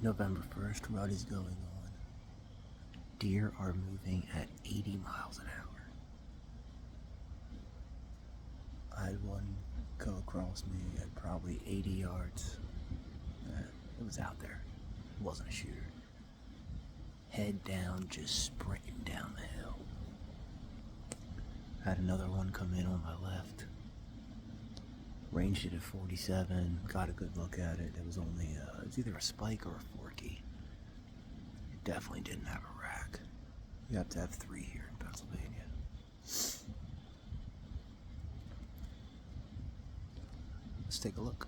November 1st, rut is going on. Deer are moving at 80 miles an hour. I had one go across me at probably 80 yards. It was out there. It wasn't a shooter. Head down, just sprinting down the hill. Had another one come in on my left. Ranged it at 47, got a good look at it. It was only, it was either a spike or a forky. It definitely didn't have a rack. You have to have 3 here in Pennsylvania. Let's take a look.